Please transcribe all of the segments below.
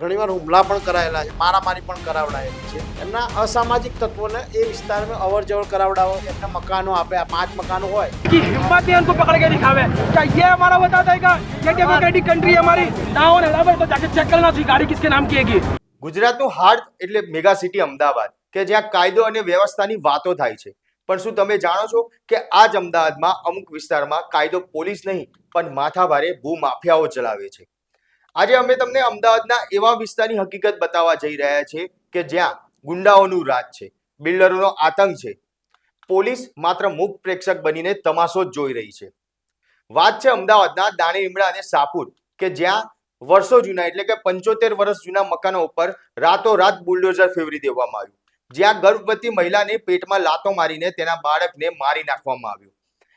ઘણીવાર હુમલા પણ કરાયેલા છે, મારામારી પણ કરાવડાયેલી છે. એમના અસામાજિક તત્વોને એ વિસ્તારમાં અવર જવર કરાવડાવો, એમને મકાનો આપે. 5 મકાનો હોય की हिम्मत है उनको पकड़ के दिखावे क्या ये हमारा बताता है क्या ये डेमोक्रेटिक कंट्री है हमारी ना हो ना तो जाके चेक करना चाहिए गाड़ी किसके नाम की है। ગુજરાતનું હાર્ટ એટલે મેગા સિટી અમદાવાદ કે જ્યાં કાયદો અને વ્યવસ્થાની વાતો થાય છે. પણ શું તમે જાણો છો કે આ જ અમદાવાદમાં અમુક વિસ્તારમાં કાયદો પોલીસ નહીં પણ માથાભારે ભૂમાફિયાઓ ચલાવે છે. આજે અમે તમને અમદાવાદના એવા વિસ્તારની હકીકત બતાવવા જઈ રહ્યા છીએ કે જ્યાં ગુંડાઓનું રાજ છે, બિલ્ડરોનો આતંક છે. પોલીસ માત્ર મૂક પ્રેક્ષક બનીને તમાશો જ જોઈ રહી છે. વાત છે અમદાવાદના દાણીલીમડા અને સાપુર કે જ્યાં વર્ષો જૂના એટલે કે 75 વર્ષ જૂના મકાનો ઉપર રાતોરાત બુલડોઝર ફેરવી દેવામાં આવ્યું, જ્યાં ગર્ભવતી મહિલાને પેટમાં લાતો મારીને તેના બાળકને મારી નાખવામાં આવ્યું.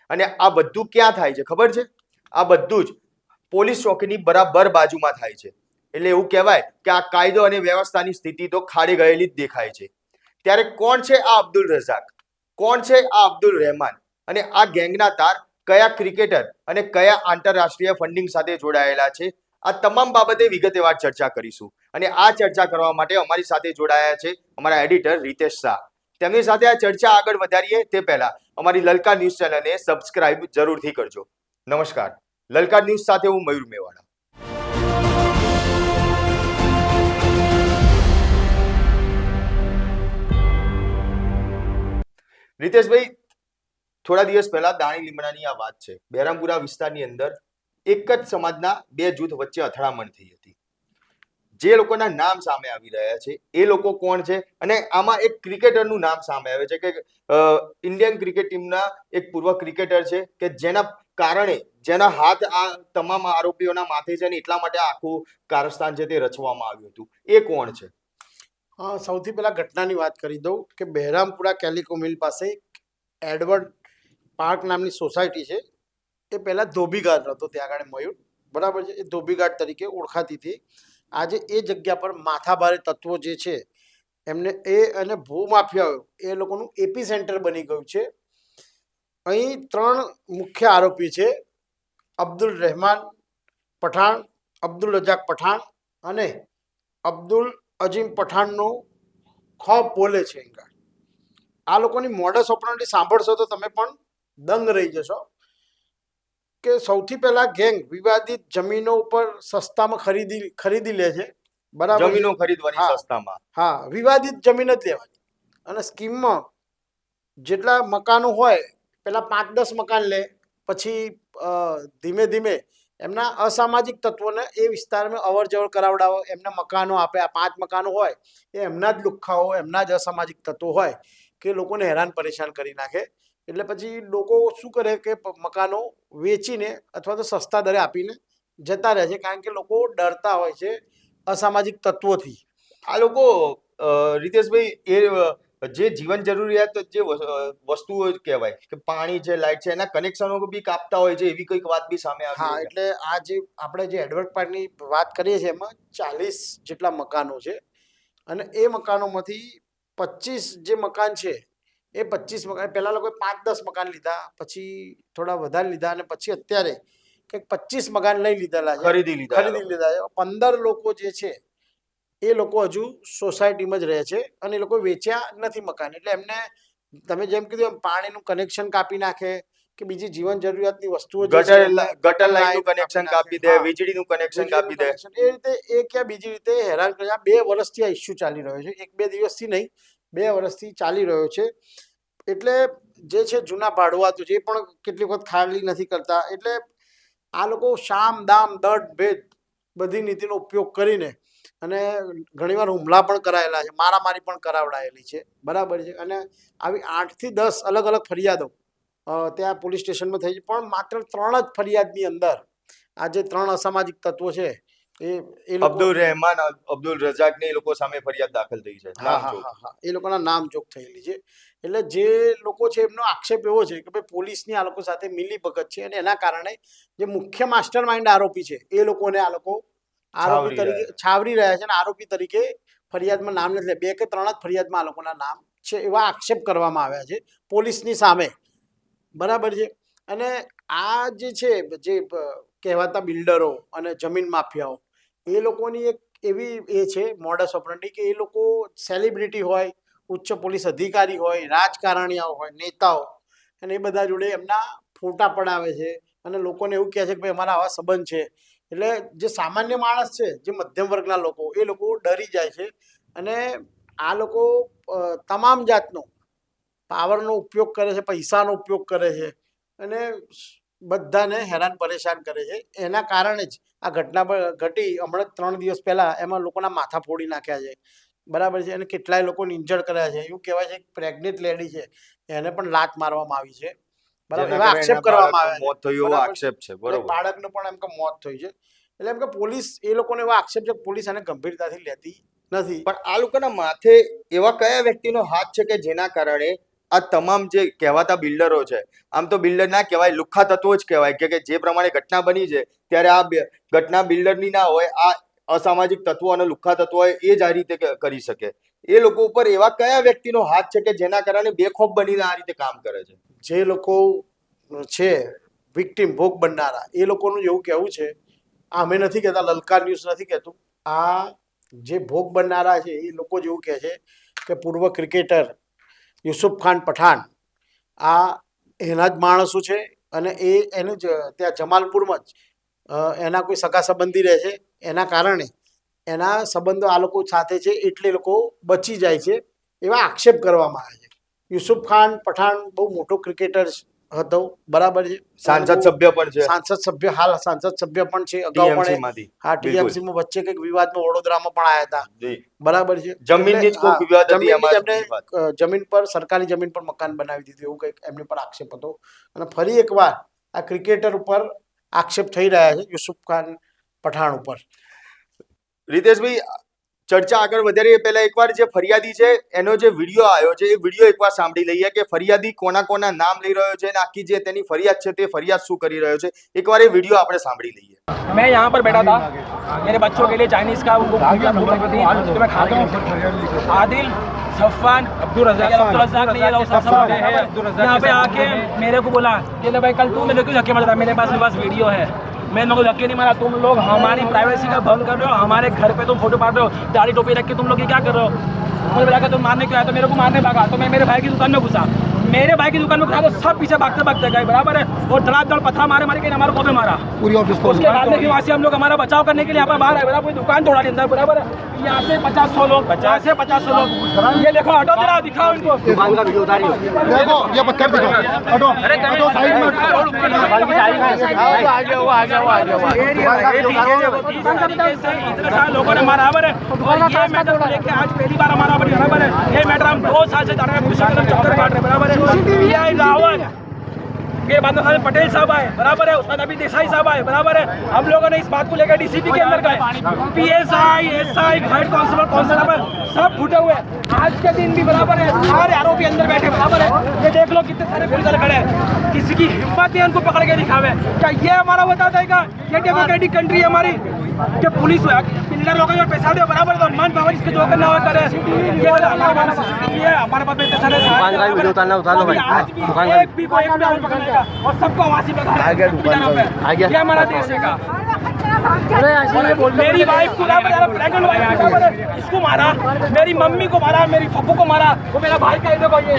અને આ બધું ક્યાં થાય છે ખબર છે? આ બધું જ પોલીસ ચોકીની બરાબર બાજુમાં થાય છે. એટલે એવું કહેવાય કે આ કાયદો અને વ્યવસ્થાની સ્થિતિ તો ખાડી ગયેલી જ દેખાય છે. ત્યારે કોણ છે આ અબ્દુલ રઝાક? કોણ છે આ અબ્દુલ રહેમાન? અને આ ગેંગના તાર કયા ક્રિકેટર અને કયા આંતરરાષ્ટ્રીય ફંડિંગ સાથે જોડાયેલા છે? આ તમામ બાબતે વિગતવાર ચર્ચા કરીશું. અને આ ચર્ચા કરવા માટે અમારી સાથે જોડાયા છે અમારા એડિટર રીતેશ શાહ. તેમની સાથે આ ચર્ચા આગળ વધારીએ તે પહેલા અમારી લલકાર ન્યૂઝ ચેનલને સબસ્ક્રાઇબ જરૂરથી કરજો. નમસ્કાર, લલકાર ન્યૂઝ સાથે હું મયુર મેવાડા. રીતેશભાઈ, થોડા દિવસ પહેલા દાણીલીમડાની આ વાત છે. બહેરામપુરા વિસ્તારની અંદર એક જ સમાજના 2 જૂથ વચ્ચે અથડામણ થઈ હતી. જે લોકોના નામ સામે આવી રહ્યા છે એ લોકો કોણ છે? અને આમાં એક ક્રિકેટરનું નામ સામે આવે છે કે ઇન્ડિયન ક્રિકેટ ટીમના એક પૂર્વ ક્રિકેટર છે કે જેના કારણે જેના હાથ આ તમામ આરોપીઓના માથે છે ને એટલા માટે આખું કારસ્તાન છે તે રચવામાં આવ્યું હતું. એ કોણ છે? સૌથી પહેલા ઘટનાની વાત કરી દઉં કે બહેરામપુરા કેલિકો મિલ પાસે એડવર્ડ પાર્ક નામની સોસાયટી છે. એ પહેલાં ધોબીઘાટ હતો, ત્યાં આગળ મયુર, બરાબર છે. એ ધોબીઘાટ તરીકે ઓળખાતી હતી. આજે એ જગ્યા પર માથાભારે તત્વો જે છે એમને અને ભૂમાફિયાઓ એ લોકોનું એપી સેન્ટર બની ગયું છે. અહીં 3 મુખ્ય આરોપી છે: અબ્દુલ રહેમાન પઠાણ, અબ્દુલ રજાક પઠાણ અને અબ્દુલ અજીમ પઠાણનો ખોફ બોલે છે. આ લોકોની મોડસ ઓપરેન્ડી સાંભળશો તો તમે પણ દંગ રહી જશો. કે સૌથી પહેલા ગેંગ વિવાદિત જમીનો ઉપર સસ્તામાં ખરીદી લે છે, બરાબર? જમીનો ખરીદવાની સસ્તામાં. હા, વિવાદિત જમીન જ લેવાની. અને સ્કીમમાં જેટલા મકાનો હોય પેલા 5-10 મકાન લે, પછી ધીમે ધીમે એમના અસામાજિક તત્વોને એ વિસ્તારમાં અવર જવર કરાવડાવો, એમને મકાનો આપે. આ 5 મકાનો હોય એ એમના જ લુખ્ખાઓ, એમના જ અસામાજિક તત્વો હોય કે લોકોને હેરાન પરેશાન કરી નાખે. એટલે પછી લોકો શું કરે કે મકાનો વેચીને અથવા તો સસ્તા દરે આપીને જતા રહે છે, કારણ કે લોકો ડરતા હોય છે અસામાજિક તત્વોથી. આ લોકો રીતેશભાઈ એ જે જીવન જરૂરિયાત જે વસ્તુઓ કહેવાય કે પાણી છે, લાઇટ છે, એના કનેક્શનો બી કાપતા હોય છે, એવી કોઈક વાત બી સામે આવી. હા, એટલે આ જે આપણે જે એડવર્ડ પાર્કની વાત કરીએ છીએ એમાં 40 જેટલા મકાનો છે. અને એ મકાનોમાંથી 25 જે મકાન છે એ 25 મકાન પહેલા લોકોએ 5-10 મકાન લીધા, પછી થોડા વધારે લીધા અને પછી અત્યારે કંઈક 25 મકાન લઈ લીધેલા છે, ખરીદી લીધા છે. 15 લોકો જે છે એ લોકો હજુ સોસાયટીમાં જ રહે છે અને એ લોકો વેચ્યા નથી મકાન. એટલે એમને તમે જેમ કીધું એમ પાણીનું કનેક્શન કાપી નાખે કે બીજી જીવન જરૂરિયાતની વસ્તુઓ, ગટર લાઈનનું કનેક્શન કાપી દે, વીજળીનું કનેક્શન કાપી દે. એ રીતે એ ક્યાં બીજી રીતે હેરાન કરે. 2 વર્ષથી આ ઇસ્યુ ચાલી રહ્યો છે, 1-2 દિવસથી નહીં, 2 વર્ષથી ચાલી રહ્યો છે. એટલે જે છે જૂના ભાડુઆતો જે પણ કેટલીક વખત ખાલી નથી કરતા. એટલે આ લોકો શામ દામ દંડ ભેદ બધી નીતિનો ઉપયોગ કરીને અને ઘણીવાર હુમલા પણ કરાયેલા છે, મારામારી પણ કરાવડાયેલી છે, બરાબર છે. અને આવી 8 થી 10 અલગ અલગ ફરિયાદો ત્યાં પોલીસ સ્ટેશનમાં થઈ છે. પણ માત્ર 3 જ ફરિયાદની અંદર આ જે 3 અસામાજિક તત્વો છે એ અબ્દુલ રહેમાન, અબ્દુલ રઝાક ને એ લોકો સામે ફરિયાદ દાખલ થઈ છે. એ લોકોના નામ જોગ થયેલી છે. એટલે જે લોકો છે એમનો આક્ષેપ એવો છે કે ભાઈ પોલીસની આ લોકો સાથે મિલી ભગત છે અને એના કારણે જે મુખ્ય માસ્ટર માઇન્ડ આરોપી છે એ લોકોને આ લોકો આરોપી તરીકે છાવરી રહ્યા છે અને આરોપી તરીકે ફરિયાદમાં નામ નથી. 2 કે 3 જ ફરિયાદમાં આ લોકોના નામ છે એવા આક્ષેપ કરવામાં આવ્યા છે પોલીસની સામે, બરાબર છે. અને આ જે છે જે કહેવાતા બિલ્ડરો અને જમીન માફિયાઓ એ લોકોની એક એવી એ છે મોડસ ઓપરન્ડી કે એ લોકો સેલિબ્રિટી હોય, ઉચ્ચ પોલીસ અધિકારી હોય, રાજકારણીઓ હોય, નેતાઓ, અને એ બધા જોડે એમના ફોટા પડાવે છે અને લોકોને એવું કહે છે કે ભાઈ અમારા આવા સંબંધ છે. એટલે જે સામાન્ય માણસ છે, જે મધ્યમ વર્ગના લોકો, એ લોકો ડરી જાય છે અને આ લોકો તમામ જાતનો પાવરનો ઉપયોગ કરે છે, પૈસાનો ઉપયોગ કરે છે અને બધાને હેરાન પરેશાન કરે છે. એના કારણે જ આ ઘટના ઘટી હમણાં 3 દિવસ પહેલા. એમાં લોકોના માથા ફોડી નાખ્યા છે, બરાબર છે, અને કેટલાય લોકોને ઇન્જર્ડ કર્યા છે. એવું કહેવાય છે કે પ્રેગ્નેન્ટ લેડી છે, એને પણ લાત મારવામાં આવી છે, બરાબર, એવા આક્ષેપ કરવામાં આવ્યા મોત થયું એવો આક્ષેપ છે. બરોબર, બાળકનું પણ એમ કે મોત થયું છે. એટલે એમ કે પોલીસ, એ લોકોને એવો આક્ષેપ છે કે પોલીસ આને ગંભીરતાથી લેતી નથી. પણ આ લોકોના માથે એવા કયા વ્યક્તિનો હાથ છે કે જેના કારણે આ તમામ જે કહેવાતા બિલ્ડરો છે, આમ તો બિલ્ડર ના કહેવાય, લુખ્ખા તત્વો જ કહેવાય કે જે પ્રમાણે ઘટના બની છે ત્યારે આ ઘટના બિલ્ડરની ના હોય, આ અસામાજિક તત્વો અને લુખ્ખા તત્વો એ જ આ રીતે કરી શકે. એ લોકો ઉપર એવા કયા વ્યક્તિનો હાથ છે કે જેના કારણે બેખોફ બનીને આ રીતે કામ કરે છે? જે લોકો છે વિક્ટીમ, ભોગ બનનારા, એ લોકોનું એવું કહેવું છે, આ અમે નથી કહેતા, લલકાર ન્યૂઝ નથી કહેતું, આ જે ભોગ બનનારા છે એ લોકો જેવું કહે છે કે પૂર્વ ક્રિકેટર યુસુફ ખાન પઠાણ આ એના જ માણસો છે અને એનું જ ત્યાં જમાલપુરમાં જ એના કોઈ સગા સંબંધી રહે છે. એના કારણે એના સંબંધો આ લોકો સાથે છે એટલે લોકો બચી જાય છે, એવા આક્ષેપ કરવામાં આવે છે. યુસુફ ખાન પઠાણ બહુ મોટો ક્રિકેટર હતો, બરાબર છે, સાંસદ સભ્ય પણ છે, સાંસદ સભ્ય, હાલ સાંસદ સભ્ય પણ છે. અગાઉ પણ હા, TMC માં વચ્ચે કંઈક વિવાદમાં વડોદરામાં પણ આવ્યા હતા, બરાબર છે. જમીનની જ કોઈ વિવાદ હતી, એમાં જમીન પર, સરકારી જમીન પર મકાન બનાવી દીધું, એવું કંઈક એમની પર આક્ષેપ હતો. અને ફરી એકવાર આ ક્રિકેટર ઉપર આક્ષેપ થઈ રહ્યા છે, યુસુફ ખાન પઠાણ ઉપર. રીતેશભાઈ, ચર્ચા આગળ વધારીએ પહેલા એકવાર જે ફરિયાદી છે એનો જે વિડીયો આવ્યો છે, એ વિડીયો એકવાર સાંભળી લઈએ કે ફરિયાદી કોના કોના નામ લઈ રહ્યો છે અને આખી જે તેની ફરિયાદ છે તે ફરિયાદ શું કરી રહ્યો છે. એકવાર એ વિડીયો આપણે સાંભળી લઈએ. मैं यहाँ पर बैठा था, मेरे बच्चों के लिए चाइनीज का उनको भूख लगी थी, तो मैं खाता हूँ. आदिल, सफ़ान, अब्दुल रज़ाक ने ये लोग सब बैठे हैं यहाँ पे आके मेरे को बोला कि भाई कल तू मेरे को धक्के मार रहा है, मेरे पास वीडियो है, मैंने को धक्के नहीं मारा, तुम लोग हमारी प्राइवेसी का भंग कर रहे हो, हमारे घर पे तुम फोटो मार रहे हो, दाढ़ी टोपी रख के तुम लोग ये क्या कर रहे हो. मुझे लगा तुम मारने क्यों आया, तो मेरे को मारने भागा, तो मैं मेरे भाई की दुकान में घुसा. मेरे भाई की दुकान में घुसा तो सब पीछे भागते भागते गए, बराबर है, और धड़ाधड़ पत्थर मारे मारे के हमारे को पे मारा पूरी ऑफिस को. उसके बाद में वहाँ से हम लोग हमारा बचाव करने के लिए यहाँ पर बाहर आए, बराबर, पूरी दुकान तोड़ा अंदर, बराबर है. यहाँ से 50-100 लोग, 50 से 500 लोग, ये देखो ऑटो जरा दिखाओ इनको, दुकान का वीडियो उतारियो, देखो ये पत्थर दिखाओ, ऑटो ऑटो साइड में, इतने सारे लोगों ने मारा, बराबर है. और ये मैटर लेके आज पहली बार हमारा बराबर है, ये मैटर हम 2 साल से चल रहे हैं, चक्कर काट रहे, बराबर है. रावत के बाद में पटेल साहब आए, बराबर है, उसके बाद अभी देसाई साहब आए, बराबर है. हम लोगों ने इस बात को लेकर डीसीपी के अंदर गए, PSI, SI, हेड कांस्टेबल सब फूटे हुए. आज के दिन भी बराबर है, सारे आरोपी अंदर बैठे, बराबर है. ये देख लो कितने सारे पुलिस वाले खड़े हैं, किसी की हिम्मत है उनको पकड़ के दिखावे. क्या ये हमारा बता देगा ये डेमोक्रेटिक कंट्री है हमारी कि पुलिस बिल्डर लोगों को पैसा दे, बराबर, तो मन भाव इसके जो करना हो करे. ये हमारे पास इतने सारे वीडियो उतारना, उतार लो भाई, एक भी को एक भी पकड़ेगा और सबको आवासी पकड़ा गया. ये हमारा देश है का. मेरी वाइफ को इसको मारा, मेरी मम्मी को मारा, मेरी पप्पू को मारा, वो मेरा भाई का देखो ये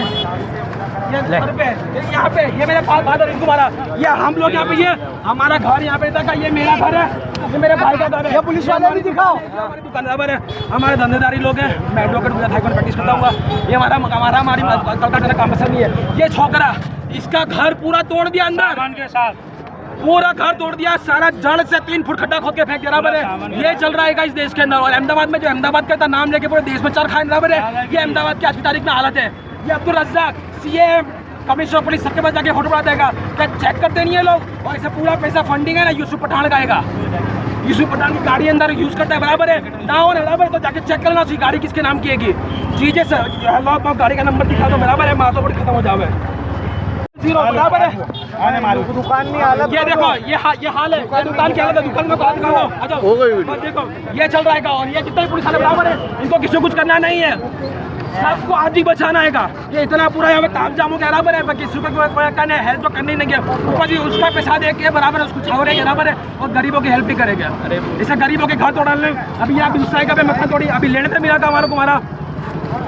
यहाँ पे ये मेरे फादर, इनको मारा. ये हम लोग यहाँ पे, ये हमारा घर यहाँ पे था, ये मेरा घर है, ये मेरे भाई का घर है. ये पुलिस वाले भी दिखाओ, हमारी दुकान बराबर है, हमारे धंधेदारी लोग हैं. मैं एडवोकेट गुजरात हाईकोर्ट प्रैक्टिस करता हूँ. ये हमारी कलकत्ता काम पसंद नहीं है. ये छोकरा, इसका घर पूरा तोड़ दिया अंदर के साथ, पूरा घर तोड़ दिया, सारा जड़ से 3 फुट खड्डा खोद के फेंक दिया, बराबर है. ये चल रहा है इस देश के अंदर. और अहमदाबाद में जो अहमदाबाद का नाम लेके पूरे देश में चर खाए, बराबर है. ये अहमदाबाद की आज की तारीख में हालत है. ये Abdul Razak, CM, commissioner police, सबके पास जाके फोटो बना देगा. क्या चेक करते नहीं है लोग? और इसे पूरा पैसा फंडिंग है ना यूसुफ पठान का आएगा. यूसुफ पठान की गाड़ी अंदर यूज करता है, बराबर है, ना हो, बराबर है, तो जाके चेक करना उसकी गाड़ी किसके नाम की है. जीजे सर गाड़ी का नंबर दिखा दो, बराबर है, मातो बड़ी खत्म हो जावे. बराबर है, दुकान में हालत ये देखो, ये हाल है, ये दुकान की हालत है. दुकान में बात करो, देखो ये चल रहा है. और ये जितने पुलिस वाले, बराबर है, इनको किसी को कुछ करना नहीं है. सबको आज ही बचाना है का ये इतना पूरा यहाँ पे तामझाम बराबर है किसी को करने हेल्प तो करनी नहीं है ऊपर जी उसका पैसा दे के बराबर उसको छावरे बराबर है और गरीबों की हेल्प भी करेगा जैसे गरीबों के घर तोड़ने अभी यहाँ दूसरा का मक्खन तोड़ी अभी लेने पे मिला था हमारे को हमारा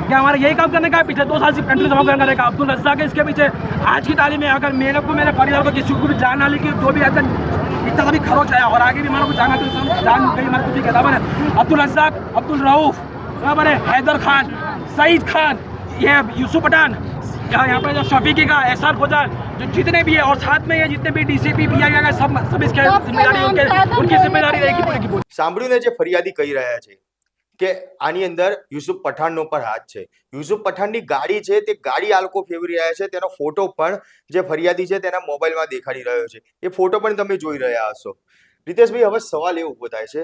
क्या हमारा यही काम करने का है पिछले 2 साल से कंट्री जमा करने का अब्दुल रज़्ज़ाक है इसके पीछे आज की तालीम में अगर मेरे को मेरे परिवार को किसी को भी जान ना लेके जो भी ऐसा इतना भी खरोच आया और आगे भी हमारे को जाना तो जान कहीं हमारे कुछ बराबर है अब्दुल रज़्ज़ाक अब्दुल रऊफ बराबर है हैदर खान सईद खान ये यूसुफ पठान यहाँ पे जो शफीकी का एसआर फौजान जो जितने भी है और साथ में ये जितने भी डीसीपी पीआई सब इसके जिम्मेदारी उनकी जिम्मेदारी रहेगी पूरी की पूरी। સાંભળ્યું ને જે ફરિયાદી કહી રહ્યા છે કે આની અંદર યુસુફ પઠાણનો પણ હાથ છે. યુસુફ પઠાણની ગાડી છે તે ગાડી આ લોકો ફેરવી રહ્યા છે. તેનો ફોટો પણ જે ફરિયાદી છે તેના મોબાઈલમાં દેખાડી રહ્યો છે. એ ફોટો પણ તમે જોઈ રહ્યા હશો. રીતેશભાઈ, હવે સવાલ એ ઊભો થાય છે,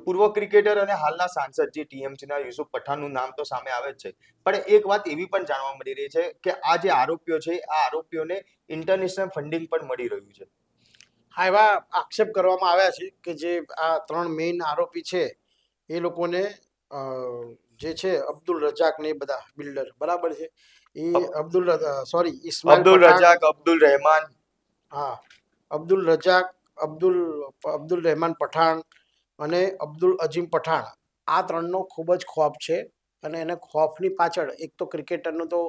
પૂર્વ ક્રિકેટર અને હાલના સાંસદ જે ટીએમસીના યુસુફ પઠાણનું નામ તો સામે આવે જ છે, પણ એક વાત એવી પણ જાણવા મળી રહી છે કે આ જે આરોપીઓ છે આ આરોપીઓને ઇન્ટરનેશનલ ફંડિંગ પણ મળી રહ્યું છે. હા, એવા આક્ષેપ કરવામાં આવ્યા છે કે જે આ 3 મેઇન આરોપી છે એ લોકોને જે છે અબ્દુલ રજાક ને એ બધા બિલ્ડર બરાબર છે એ ઇસ્માઇલ અબ્દુલ પઠાણ, રજાક, અબ્દુલ રહેમાન, હા અબ્દુલ રજાક, અબ્દુલ રહેમાન પઠાણ અને અબ્દુલ અજીમ પઠાણ, આ 3નો ખૂબ જ ખોફ છે. અને એને ખોફની પાછળ એક તો ક્રિકેટરનો તો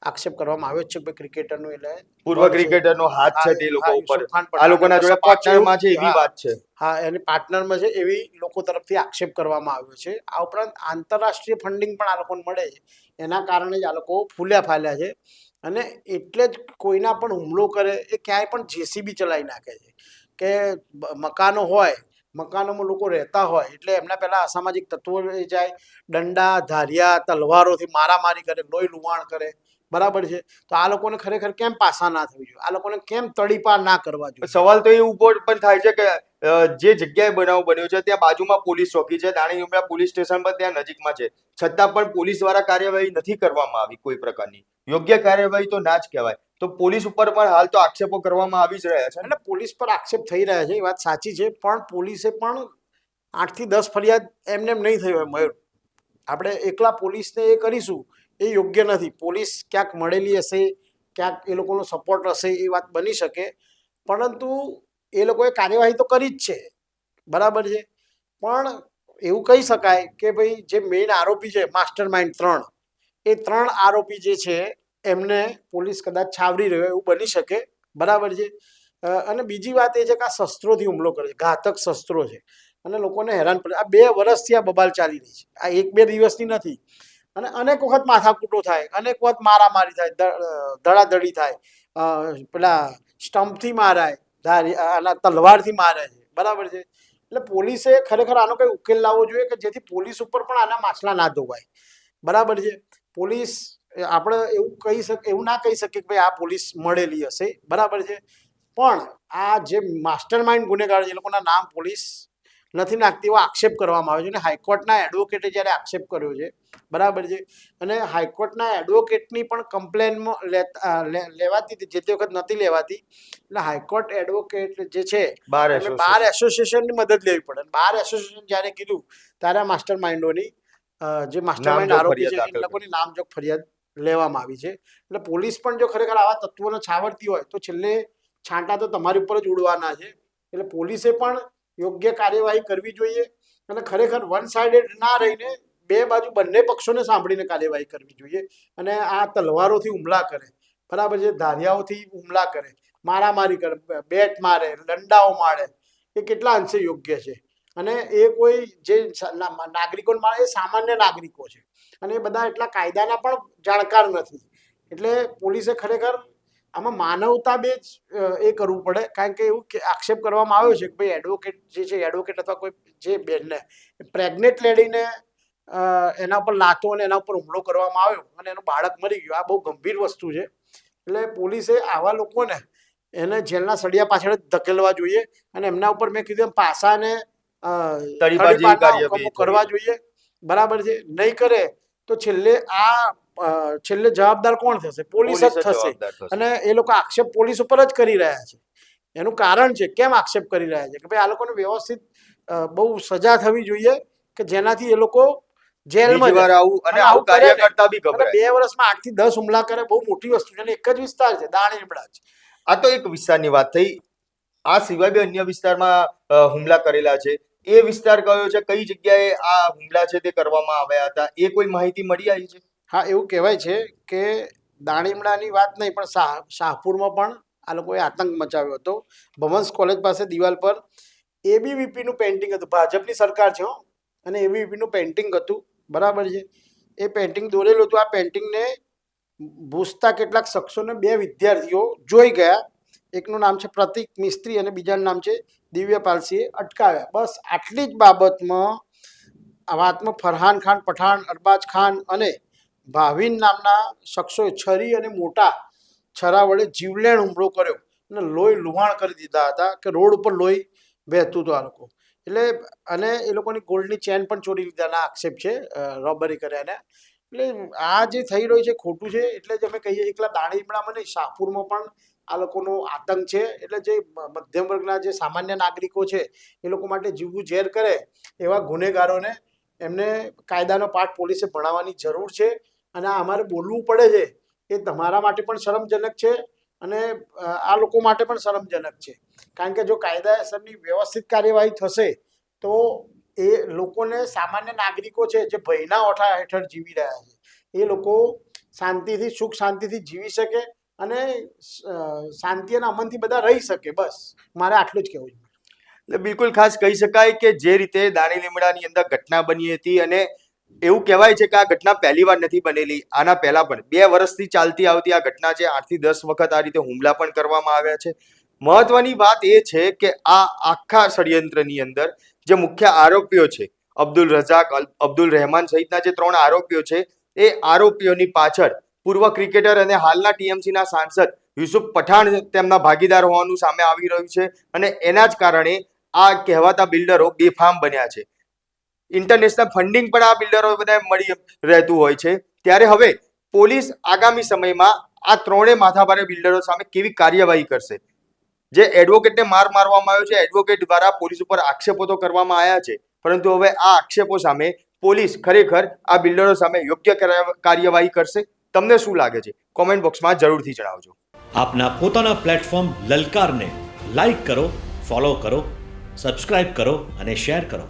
આક્ષેપ કરવામાં આવ્યો જ છે કે ક્રિકેટરનો એટલે પૂર્વ ક્રિકેટરનો હાથ છે તે લોકો ઉપર, યુસુફ ખાન આ લોકોના જોડે પાર્ટનરમાં છે એવી હા, વાત છે. હા એને પાર્ટનરમાં છે એવી લોકો તરફથી આક્ષેપ કરવામાં આવ્યો છે. આ ઉપરાંત આંતરરાષ્ટ્રીય ફંડિંગ પણ આ લોકોને મળે છે, એના કારણે જ આ લોકો ફૂલ્યા ફાલ્યા છે. અને એટલે જ કોઈના પણ હુમલો કરે એ ક્યાંય પણ જેસીબી ચલાવી નાખે છે કે મકાનો હોય, મકાનોમાં લોકો રહેતા હોય એટલે એમના પહેલા અસામાજિક તત્વો જાય, દંડા ધારિયા તલવારોથી મારામારી કરે, લોહી લુહાણ કરે બરાબર છે. તો આ લોકોને ખરેખર કેમ પાસા ના થવી જોઈએ, આ લોકોને કેમ તડીપાર ના કરવા જોઈએ. સવાલ તો એ ઉભો પણ થાય છે કે જે જગ્યાએ બનાવ બન્યો છે ત્યાં બાજુમાં પોલીસ ચોકી છે, દાણીલીમડા પોલીસ સ્ટેશન પણ ત્યાં નજીકમાં છે, છતાં પણ પોલીસ દ્વારા કાર્યવાહી નથી કરવામાં આવી કોઈ પ્રકારની. યોગ્ય કાર્યવાહી તો ના જ કહેવાય. તો પોલીસ ઉપર પણ હાલ તો આક્ષેપો કરવામાં આવી જ રહ્યા છે. એટલે પોલીસ પર આક્ષેપ થઈ રહ્યા છે એ વાત સાચી છે, પણ પોલીસે પણ 8 થી 10 ફરિયાદ એમને એમ નહીં થઈ હોય મયુર. આપણે એકલા પોલીસને એ કરીશું એ યોગ્ય નથી. પોલીસ ક્યાંક મળેલી હશે, ક્યાંક એ લોકોનો સપોર્ટ હશે, એ વાત બની શકે, પરંતુ એ લોકોએ કાર્યવાહી તો કરી જ છે બરાબર છે. પણ એવું કહી શકાય કે ભાઈ જે મેઇન આરોપી છે માસ્ટર માઇન્ડ 3, એ 3 આરોપી જે છે એમને પોલીસ કદાચ છાવરી રહ્યો એવું બની શકે બરાબર છે. અને બીજી વાત એ છે કે આ શસ્ત્રોથી હુમલો કરે છે, ઘાતક શસ્ત્રો છે અને લોકોને હેરાન પડે. આ 2 વર્ષથી આ બબાલ ચાલી રહી છે, આ 1-2 દિવસની નથી. અને અનેક વખત માથાકૂટો થાય, અનેક વખત મારામારી થાય, ધડાધડી થાય, પેલા સ્ટમ્પથી મારાય, આના તલવારથી મારે છે બરાબર છે. એટલે પોલીસે ખરેખર આનો કંઈ ઉકેલ લાવવો જોઈએ કે જેથી પોલીસ ઉપર પણ આના માછલા ના ધોવાય બરાબર છે. પોલીસ આપણે એવું ના કહી શકીએ કે ભાઈ આ પોલીસ મળેલી હશે બરાબર છે, પણ આ જે માસ્ટર માઇન્ડ ગુનેગાર છે એ લોકોના નામ પોલીસ નથી નાખતી એવો આક્ષેપ કરવામાં આવ્યો છે. અને હાઈકોર્ટના એડવોકેટે જ્યારે આક્ષેપ કર્યો છે બરાબર છે, અને હાઈકોર્ટના એડવોકેટની પણ કમ્પ્લેનમાં લેવાતી હતી, જે તે વખત નથી લેવાતી. એટલે હાઈકોર્ટ એડવોકેટ જે છે બાર એસોસિએશનની મદદ લેવી પડે. બાર એસોસિએશન જ્યારે કીધું ત્યારે માસ્ટર માઇન્ડોની જે માસ્ટર માઇન્ડ આરોપી છે એ લોકોની નામજોગ ફરિયાદ લેવામાં આવી છે. એટલે પોલીસ પણ જો ખરેખર આવા તત્વોને છાવરતી હોય તો છેલ્લે છાંટા તો તમારી ઉપર જ ઉડવાના છે. એટલે પોલીસે પણ યોગ્ય કાર્યવાહી કરવી જોઈએ અને ખરેખર વન સાઇડેડ ના રહીને બંને પક્ષોને સાંભળીને કાર્યવાહી કરવી જોઈએ. અને આ તલવારોથી હુમલા કરે બરાબર છે, ધારિયાઓથી હુમલા કરે, મારામારી કરે, બેટ મારે, દંડાઓ મારે, એ કેટલા અંશે યોગ્ય છે? અને એ કોઈ જે નાગરિકો મારે એ સામાન્ય નાગરિકો છે અને એ બધા એટલા કાયદાના પણ જાણકાર નથી. એટલે પોલીસે ખરેખર આમાં માનવતા બે જ એ કરવું પડે. કારણ કે એવું આક્ષેપ કરવામાં આવ્યો છે કે ભાઈ એડવોકેટ જે છે, એડવોકેટ અથવા કોઈ જે બેનને પ્રેગ્નેન્ટ લેડીને એના ઉપર લાતો અને એના ઉપર હુમલો કરવામાં આવ્યો અને એનું બાળક મરી ગયું, આ બહુ ગંભીર વસ્તુ છે. એટલે પોલીસે આવા લોકોને એને જેલના સળિયા પાછળ જ ધકેલવા જોઈએ અને એમના ઉપર મેં કીધું પાસાને કરવા જોઈએ બરાબર છે. નહીં કરે તો છેલ્લે જવાબદાર કોણ થશે? પોલીસ જ થશે. અને એ લોકો આક્ષેપ પોલીસ ઉપર જ કરી રહ્યા છે. એનું કારણ છે કેમ આક્ષેપ કરી રહ્યા છે કે ભાઈ આ લોકોને વ્યવસ્થિત બહુ સજા થવી જોઈએ કે જેનાથી એ લોકો જેલમાં બીજી વાર જાય. આવું અને અને આવું આવું કરે કાર્ય ને, કરતા બી અને ગભરાય. 2 વર્ષમાં 8 થી 10 હુમલા કરે બહુ મોટી વસ્તુ છે, અને એક જ વિસ્તાર છે દાણીલીમડા જ. આ તો એક વિસ્તારની વાત થઈ. આ સિવાય બી અન્ય વિસ્તારમાં હુમલા કરેલા છે. એ વિસ્તાર કયો છે, કઈ જગ્યાએ આ હુમલા છે તે કરવામાં આવ્યા હતા, એ કોઈ માહિતી મળી આવી છે? હા, એવું કહેવાય છે કે દાણીમડાની વાત નહીં પણ શાહપુરમાં પણ આ લોકોએ આતંક મચાવ્યો હતો. ભવન્સ કોલેજ પાસે દિવાલ પર એબીવીપીનું પેઇન્ટિંગ હતું. ભાજપની સરકાર છે હો, અને એબીવીપીનું પેઇન્ટિંગ હતું, બરાબર છે. એ પેઇન્ટિંગ દોરેલું હતું. આ પેઇન્ટિંગને ભૂસતા કેટલાક શખ્સોને 2 વિદ્યાર્થીઓ જોઈ ગયા. એકનું નામ છે પ્રતિક મિસ્ત્રી અને બીજાનું નામ છે દિવ્યપાલસિંહે અટકાવ્યા. બસ આટલી જ બાબતમાં આ વાતમાં ફરહાન ખાન પઠાણ, અરબાજ ખાન અને ભાવિન નામના શખ્સોએ છરી અને મોટા છરા વડે જીવલેણ હુમલો કર્યો અને લોહી લુહાણ કરી દીધા હતા, કે રોડ ઉપર લોહી વહેતું હતું આ લોકો. એટલે અને એ લોકોની ગોલ્ડની ચેન પણ ચોરી લીધાના આક્ષેપ છે, રોબરી કર્યાને. એટલે આ જે થઈ રહ્યું છે ખોટું છે. એટલે જ અમે કહીએ એકલા દાણીલીમડામાં નહીં, શાહપુરમાં પણ આ લોકોનો આતંક છે. એટલે જે મધ્યમ વર્ગના જે સામાન્ય નાગરિકો છે એ લોકો માટે જીવવું ઝેર કરે એવા ગુનેગારોને એમને કાયદાનો પાઠ પોલીસે ભણાવવાની જરૂર છે. અને આ અમારે બોલવું પડે છે એ તમારા માટે પણ શરમજનક છે, અને આ લોકો માટે પણ શરમજનક છે. કારણ કે જો કાયદાસરની વ્યવસ્થિત કાર્યવાહી થશે તો એ લોકોને, સામાન્ય નાગરિકો છે જે ભયના ઓઠા હેઠળ જીવી રહ્યા છે, એ લોકો શાંતિથી, સુખ શાંતિથી જીવી શકે અને શાંતિ અને અમનથી બધા રહી શકે. બસ મારે આટલું જ કહેવું છે. એટલે બિલકુલ ખાસ કહી શકાય કે જે રીતે દાણીલીમડાની અંદર ઘટના બની હતી, અને એવું કહેવાય છે કે આ ઘટના પહેલી વાર નથી બનેલી. આના પહેલા પણ 2 વર્ષથી ચાલતી આવતી આ ઘટના છે. 8 થી 10 વખત આ રીતે હુમલા પણ કરવામાં આવ્યા છે. મહત્વની વાત એ છે કે આ આખા ષડયંત્રની અંદર જે મુખ્ય આરોપીઓ છે, અબ્દુલ રઝાક, અબ્દુલ રહેમાન સહિતના જે 3 આરોપીઓ છે, એ આરોપીઓની પાછળ પૂર્વ ક્રિકેટર અને હાલના ટીએમસીના સાંસદ યુસુફ પઠાણ તેમના ભાગીદાર હોવાનું સામે આવી રહ્યું છે. અને એના જ કારણે આ કહેવાતા બિલ્ડરો બેફામ બન્યા છે. ઇન્ટરનેશનલ ફંડિંગ પણ આ બિલ્ડરો બધા મળી રહેતું હોય છે. ત્યારે હવે પોલીસ આગામી સમયમાં આ 3 માથાભારે બિલ્ડરો સામે કેવી કાર્યવાહી કરશે? જે એડવોકેટને મારવામાં આવ્યો છે, એડવોકેટ દ્વારા પોલીસ ઉપર આક્ષેપો તો કરવામાં આવ્યા છે, પરંતુ હવે આ આક્ષેપો સામે પોલીસ ખરેખર આ બિલ્ડરો સામે યોગ્ય કાર્યવાહી કરશે? તમને શું લાગે છે? કોમેન્ટ બોક્સમાં જરૂરથી જણાવજો. આપના પોતાના પ્લેટફોર્મ લલકારને લાઈક કરો, ફોલો કરો, સબસ્ક્રાઇબ કરો અને શેર કરો.